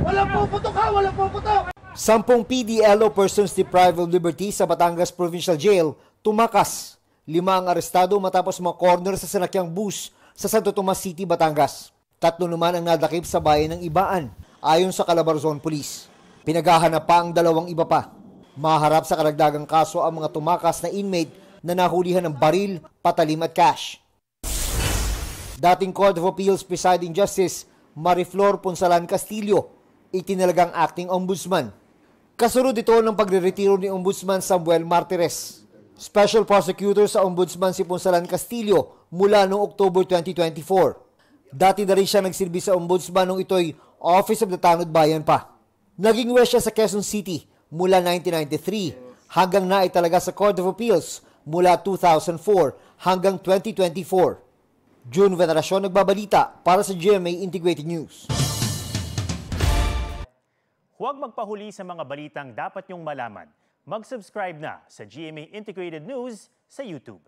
Walang puputok ha! Walang puputok! 10 PDLO persons deprived of liberty sa Batangas Provincial Jail tumakas. 5 ang arestado matapos ma-corner sa sanakyang bus sa Santo Tomas City, Batangas. 3 naman ang nadakip sa bayan ng Ibaan, ayon sa Calabarzon Police. Pinaghahanap pa ang 2 iba pa. Maharap sa karagdagang kaso ang mga tumakas na inmate na nahulihan ng baril, patalim at cash. Dating Court of Appeals Presiding Justice Mariflor Ponsalan Castillo, itinalagang acting ombudsman. Kasunod ito ng pagre-retiro ni Ombudsman Samuel Martires. Special Prosecutor sa Ombudsman si Ponsalan Castillo mula noong October 2024. Dati na rin siya nagsilbi sa Ombudsman nung ito'y Office of the Tanod Bayan pa. Naging west siya sa Quezon City mula 1993 hanggang naitalaga sa Court of Appeals mula 2004 hanggang 2024. June Veneracion nagbabalita para sa GMA Integrated News. Huwag magpahuli sa mga balitang dapat niyong malaman. Mag-subscribe na sa GMA Integrated News sa YouTube.